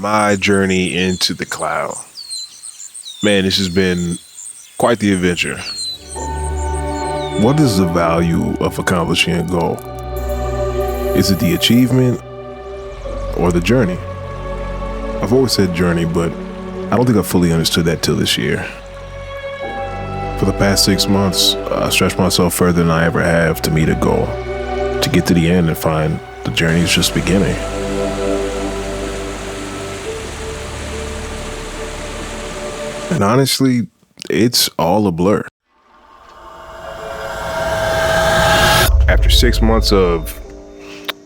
my journey into the cloud. Man, this has been quite the adventure. What is the value of accomplishing a goal? Is it the achievement or the journey? I've always said journey, but I don't think I fully understood that till this year. For the past 6 months, I stretched myself further than I ever have to meet a goal, to get to the end and find the journey is just beginning. And honestly, it's all a blur. After 6 months of,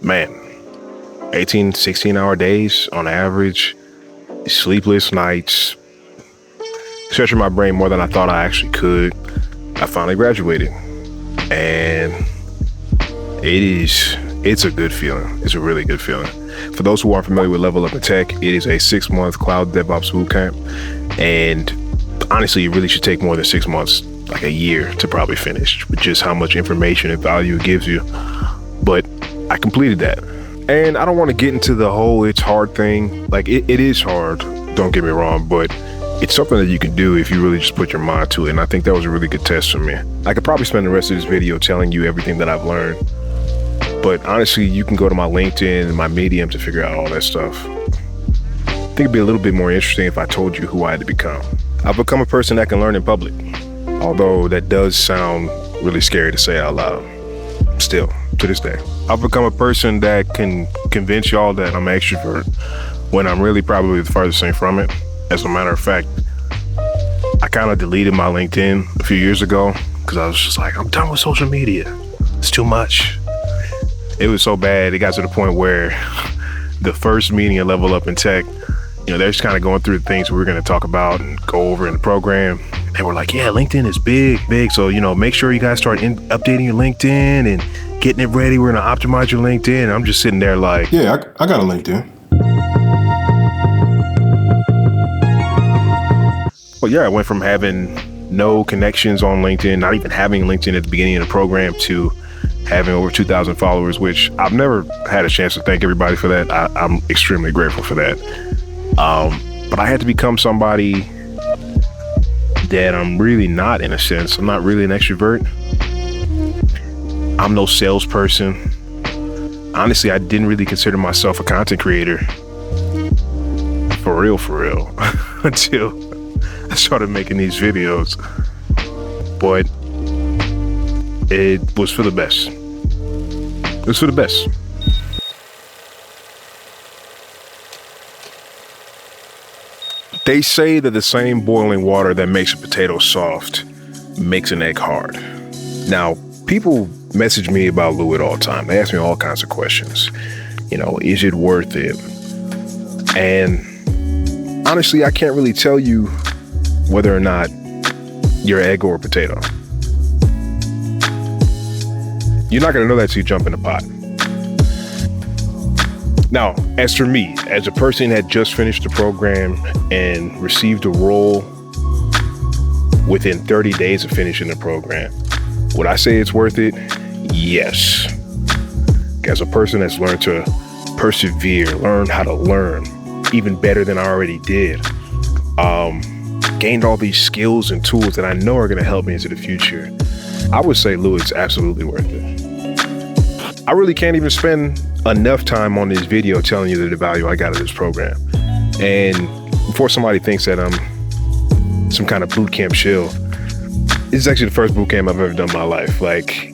18, 16-hour days on average, sleepless nights, stretching my brain more than I thought I actually could, I finally graduated. And it's a good feeling. It's a really good feeling. For those who aren't familiar with Level Up in Tech, it is a 6-month cloud DevOps bootcamp. And honestly, it really should take more than 6 months, like a year, to probably finish, with just how much information and value it gives you. But I completed that. And I don't want to get into the whole it's hard thing. Like, it is hard, don't get me wrong, but it's something that you can do if you really just put your mind to it. And I think that was a really good test for me. I could probably spend the rest of this video telling you everything that I've learned. But honestly, you can go to my LinkedIn and my Medium to figure out all that stuff. I think it'd be a little bit more interesting if I told you who I had to become. I've become a person that can learn in public. Although that does sound really scary to say out loud. Still, to this day. I've become a person that can convince y'all that I'm an extrovert when I'm really probably the farthest thing from it. As a matter of fact, I kind of deleted my LinkedIn a few years ago because I was just like, I'm done with social media. It's too much. It was so bad, it got to the point where the first meeting at Level Up in Tech, they're just kind of going through the things we were going to talk about and go over in the program. They were like, yeah, LinkedIn is big. So, make sure you guys start updating your LinkedIn and getting it ready. We're going to optimize your LinkedIn. And I'm just sitting there like, yeah, I got a LinkedIn. Well, yeah, I went from having no connections on LinkedIn, not even having LinkedIn at the beginning of the program, to having over 2,000 followers, which I've never had a chance to thank everybody for that. I'm extremely grateful for that. But I had to become somebody that I'm really not, in a sense. I'm not really an extrovert. I'm no salesperson. Honestly, I didn't really consider myself a content creator. For real. Until I started making these videos. But it was for the best. It was for the best. They say that the same boiling water that makes a potato soft makes an egg hard. Now, people message me about Lewitt all the time. They ask me all kinds of questions. Is it worth it? And honestly, I can't really tell you whether or not you're egg or a potato. You're not going to know that till you jump in the pot. Now, as for me, as a person that just finished the program and received a role within 30 days of finishing the program, would I say it's worth it? Yes. As a person that's learned to persevere, learn how to learn even better than I already did, gained all these skills and tools that I know are going to help me into the future, I would say Lewitt's absolutely worth it. I really can't even spend enough time on this video telling you the value I got of this program. And before somebody thinks that I'm some kind of boot camp shill, this is actually the first boot camp I've ever done in my life. Like,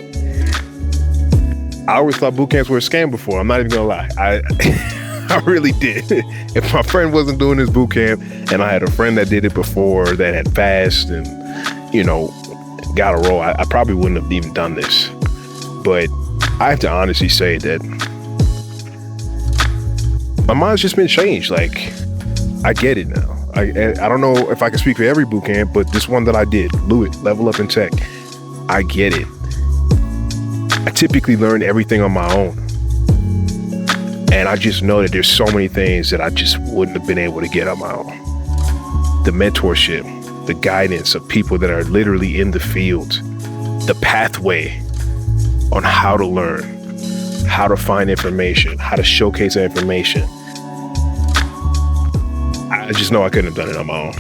I always thought boot camps were a scam before. I'm not even gonna lie. I really did. If my friend wasn't doing this boot camp and I had a friend that did it before that had passed and, got a role, I probably wouldn't have even done this. But I have to honestly say that my mind's just been changed. Like, I get it now. I don't know if I can speak for every boot camp, but this one that I did, Lewitt, Level Up in Tech, I get it. I typically learn everything on my own. And I just know that there's so many things that I just wouldn't have been able to get on my own. The mentorship, the guidance of people that are literally in the field, the pathway on how to learn, how to find information, how to showcase that information. I just know I couldn't have done it on my own.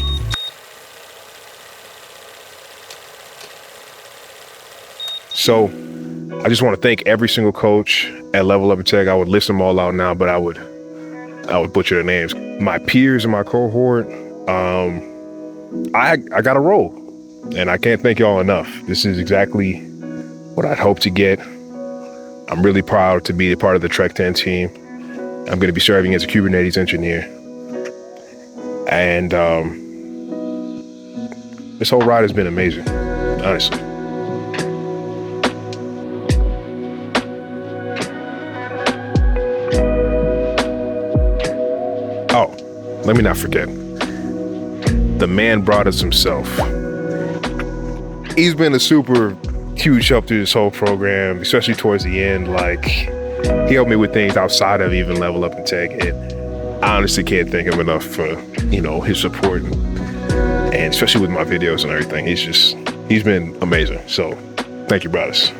So I just want to thank every single coach at Level Up in Tech. I would list them all out now, but I would butcher their names. My peers in my cohort, I got a role, and I can't thank y'all enough. This is exactly what I'd hoped to get. I'm really proud to be a part of the Trek 10 team. I'm going to be serving as a Kubernetes engineer. And this whole ride has been amazing, honestly. Oh, let me not forget. The man brought us himself. He's been a super huge help through this whole program, especially towards the end. Like, he helped me with things outside of even Level Up in Tech. And I honestly can't thank him enough for, his support and especially with my videos and everything. He's been amazing. So thank you, brothers.